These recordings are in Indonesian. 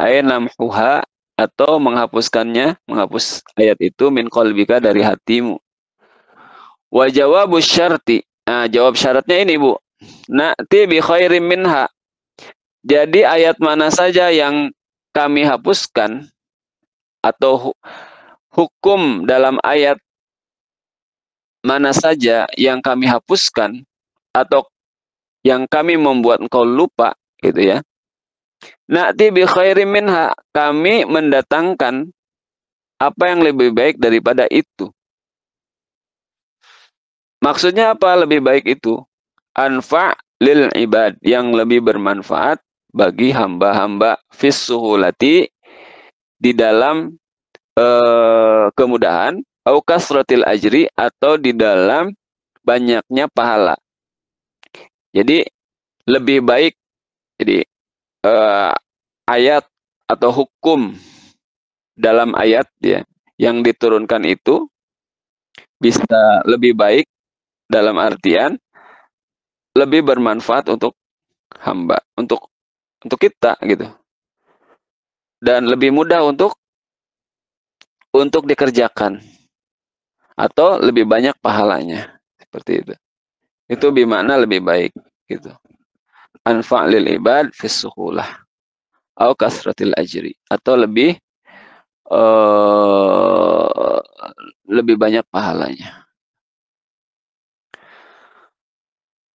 ay namhuha, atau menghapuskannya, menghapus ayat itu min qalbika, dari hatimu. Wa jawabu syarti, nah jawab syaratnya ini Bu, na'ti bi khairim minha, jadi ayat mana saja yang kami hapuskan, atau hukum dalam ayat mana saja yang kami hapuskan, atau yang kami membuat engkau lupa, gitu ya. Na'ti bi khairim minha, kami mendatangkan apa yang lebih baik daripada itu. Maksudnya apa lebih baik itu? Anfa' lil ibad, yang lebih bermanfaat bagi hamba-hamba, fis suhulati, di dalam kemudahan, au kasratil ajri, atau di dalam banyaknya pahala. Jadi lebih baik, jadi ayat atau hukum dalam ayat ya yang diturunkan itu bisa lebih baik, dalam artian lebih bermanfaat untuk hamba, untuk kita gitu, dan lebih mudah untuk dikerjakan, atau lebih banyak pahalanya, seperti itu. Itu bermakna lebih baik gitu. Anfa' lil ibad fis suhulah au kasratil ajri, atau lebih banyak pahalanya.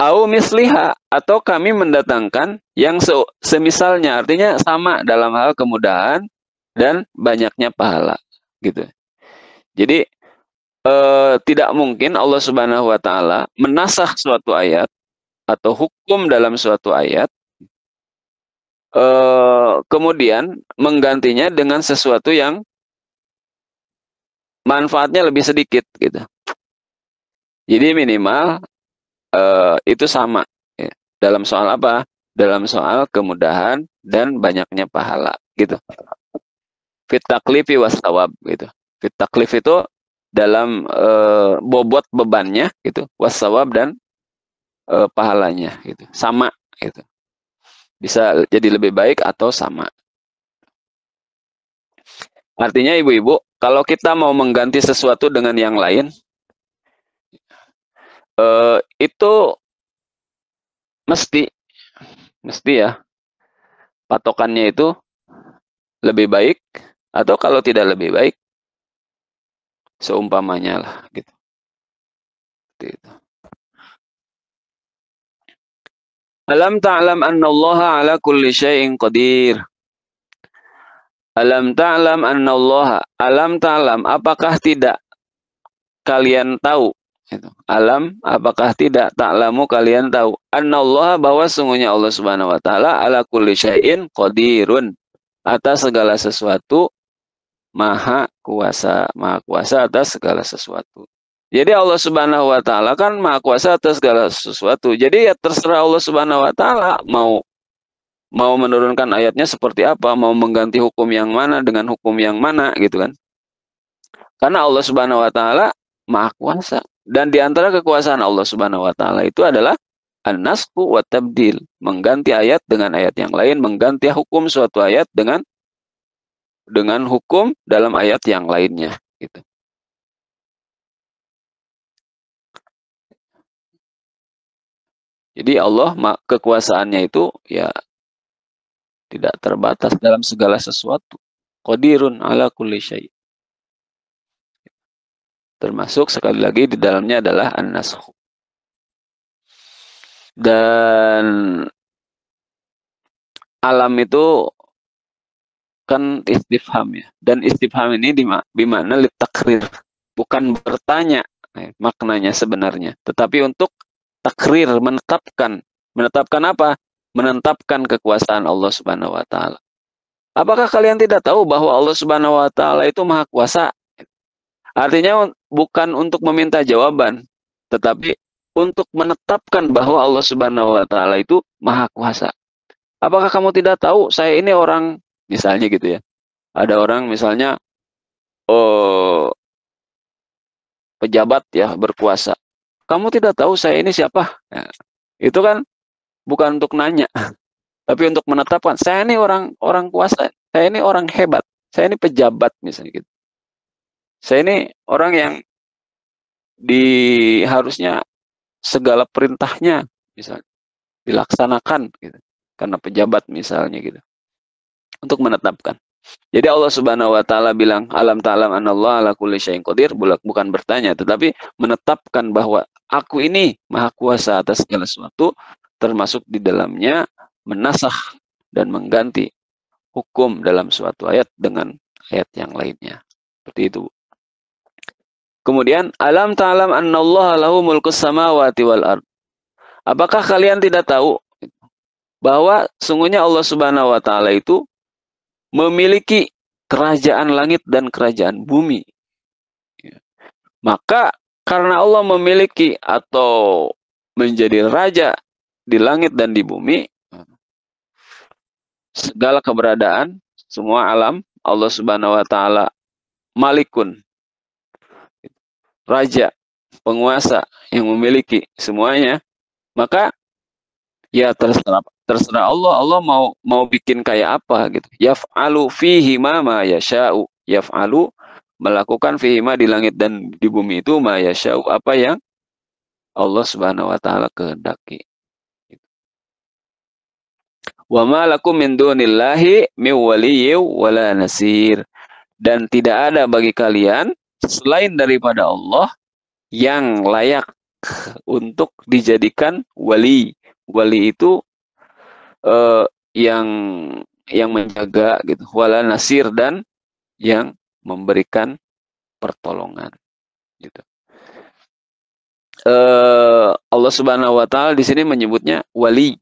Au misliha, atau kami mendatangkan yang semisalnya, artinya sama dalam hal kemudahan dan banyaknya pahala gitu. Jadi tidak mungkin Allah Subhanahu wa taala menasakh suatu ayat atau hukum dalam suatu ayat kemudian menggantinya dengan sesuatu yang manfaatnya lebih sedikit gitu. Jadi minimal itu sama ya. Dalam soal apa? Dalam soal kemudahan dan banyaknya pahala gitu. Fit taklifi was thawab gitu. Fit taklif itu dalam bobot bebannya gitu, was thawab, dan pahalanya gitu. Sama gitu. Bisa jadi lebih baik atau sama. Artinya ibu-ibu, kalau kita mau mengganti sesuatu dengan yang lain, itu mesti ya, patokannya itu lebih baik, atau kalau tidak lebih baik, seumpamanya lah gitu. Seperti itu. Alam ta'lam annallaha ala kulli syai'in qadir. Alam ta'lam annallaha, alam ta'lam, apakah tidak kalian tahu? Alam, apakah tidak ta'lamu, kalian tahu? Annallaha, bahwa sungguhnya Allah Subhanahu wa taala ala kulli syai'in qadirun, atas segala sesuatu maha kuasa atas segala sesuatu. Jadi Allah Subhanahu wa taala kan maha kuasa atas segala sesuatu. Jadi ya terserah Allah Subhanahu wa taala mau menurunkan ayatnya seperti apa, mau mengganti hukum yang mana dengan hukum yang mana gitu kan. Karena Allah Subhanahu wa taala maha kuasa. Dan di antara kekuasaan Allah Subhanahu wa taala itu adalah an-nasxu wa tabdil, mengganti ayat dengan ayat yang lain, mengganti hukum suatu ayat dengan hukum dalam ayat yang lainnya gitu. Jadi Allah kekuasaannya itu ya tidak terbatas dalam segala sesuatu. Qadirun ala kulli syai'. Termasuk sekali lagi di dalamnya adalah an-nasxu. Dan alam itu kan istifham ya. Dan istifham ini dimana litakrir, bukan bertanya maknanya sebenarnya, tetapi untuk takrir, menetapkan apa? Menetapkan kekuasaan Allah Subhanahu wa taala. Apakah kalian tidak tahu bahwa Allah Subhanahu wa taala itu maha kuasa? Artinya bukan untuk meminta jawaban, tetapi untuk menetapkan bahwa Allah Subhanahu wa taala itu maha kuasa. Apakah kamu tidak tahu saya ini orang, misalnya gitu ya. Ada orang misalnya pejabat ya, berkuasa. Kamu tidak tahu saya ini siapa? Nah, itu kan bukan untuk nanya. Tapi untuk menetapkan, saya ini orang kuasa, saya ini orang hebat, saya ini pejabat misalnya gitu. Saya ini orang yang harusnya segala perintahnya misalnya dilaksanakan gitu. Karena pejabat misalnya gitu. Untuk menetapkan. Jadi Allah Subhanahu wa taala bilang alam ta'lam anallaha ala kulli syai'in qadir, bukan bertanya tetapi menetapkan bahwa aku ini maha kuasa atas segala sesuatu, termasuk di dalamnya menasakh dan mengganti hukum dalam suatu ayat dengan ayat yang lainnya. Seperti itu. Kemudian alam ta'lam annallaha lahu mulkus samawati wal ard. Apakah kalian tidak tahu bahwa sungguhnya Allah Subhanahu wa taala itu memiliki kerajaan langit dan kerajaan bumi. Maka karena Allah memiliki atau menjadi raja di langit dan di bumi, segala keberadaan, semua alam, Allah Subhanahu wa taala malikun, raja, penguasa yang memiliki semuanya, maka ya terserah Allah. Allah mau bikin kayak apa gitu. Yaf'alu fihi ma yasha'u. Yaf'alu, melakukan fihi ma, di langit dan di bumi itu, ma yasha'u, apa yang Allah Subhanahu wa taala kehendaki. Wa ma lakum min dunillahi min waliyyin wala nasir. Dan tidak ada bagi kalian selain daripada Allah yang layak untuk dijadikan wali. Wali itu yang menjaga gitu, wala nasir, dan yang memberikan pertolongan gitu. Allah Subhanahu wa taala di sini menyebutnya wali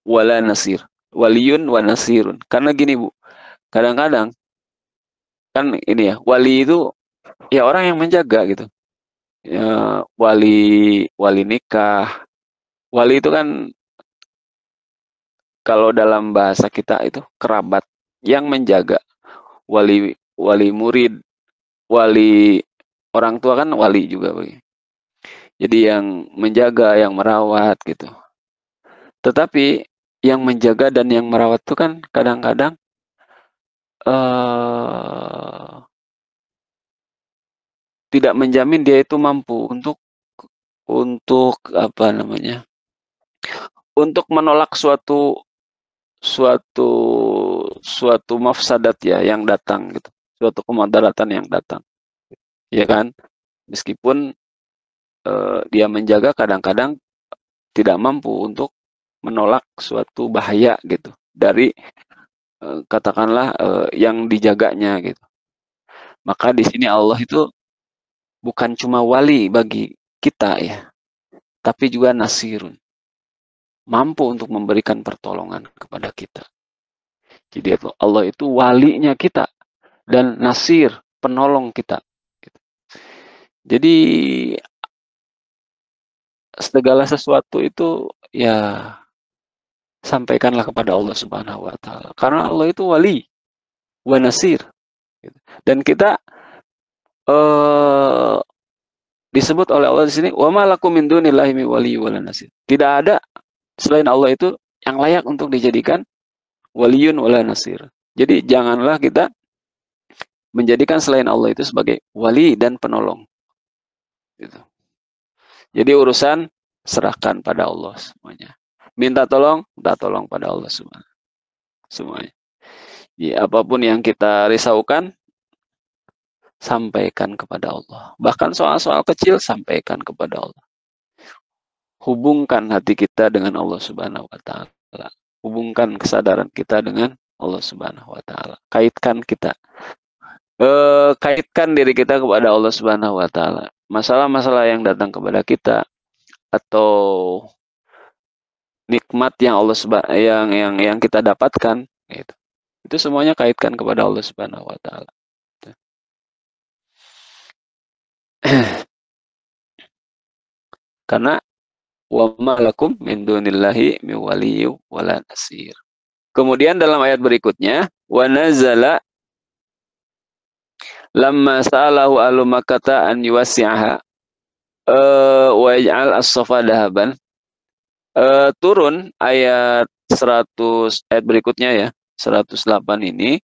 wala nasir, waliyun wa nasirun. Karena gini Bu, kadang-kadang kan ini ya, wali itu ya orang yang menjaga gitu. Ya, wali nikah. Wali itu kan kalau dalam bahasa kita itu kerabat yang menjaga. Wali murid, wali orang tua kan wali juga. Jadi yang menjaga, yang merawat gitu. Tetapi yang menjaga dan yang merawat itu kan kadang-kadang tidak menjamin dia itu mampu untuk apa namanya? Untuk menolak suatu mafsadat ya yang datang gitu. Suatu kemudaratan yang datang. Ya kan? Meskipun dia menjaga, kadang-kadang tidak mampu untuk menolak suatu bahaya gitu dari katakanlah yang dijaganya gitu. Maka di sini Allah itu bukan cuma wali bagi kita ya, tapi juga nasirun, mampu untuk memberikan pertolongan kepada kita. Jadi Allah itu walinya kita dan nasir, penolong kita. Jadi segala sesuatu itu ya sampaikanlah kepada Allah Subhanahu wa taala. Karena Allah itu wali wa nasir. Dan kita disebut oleh Allah di sini, wa ma lakum min dunillahi min waliyyin wala nasir. Tidak ada selain Allah itu yang layak untuk dijadikan waliyun wala nasir. Jadi janganlah kita menjadikan selain Allah itu sebagai wali dan penolong. Gitu. Jadi urusan serahkan pada Allah semuanya. Minta tolong pada Allah semuanya. Jadi apapun yang kita risaukan, sampaikan kepada Allah. Bahkan soal-soal kecil, sampaikan kepada Allah. Hubungkan hati kita dengan Allah Subhanahu wa taala. Hubungkan kesadaran kita dengan Allah Subhanahu wa taala. Kaitkan diri kita kepada Allah Subhanahu wa taala. Masalah-masalah yang datang kepada kita atau nikmat yang Allah yang kita dapatkan gitu. Itu semuanya kaitkan kepada Allah Subhanahu wa taala. Karena wa ma lakum min dunillahi min waliyyin wala nasir. Kemudian dalam ayat berikutnya, wa nazala lamma sa'alahu ahlu makkah an yuwasi'aha wa yaj'al as-safa dahaban. Turun ayat 100 ayat berikutnya ya, 108 ini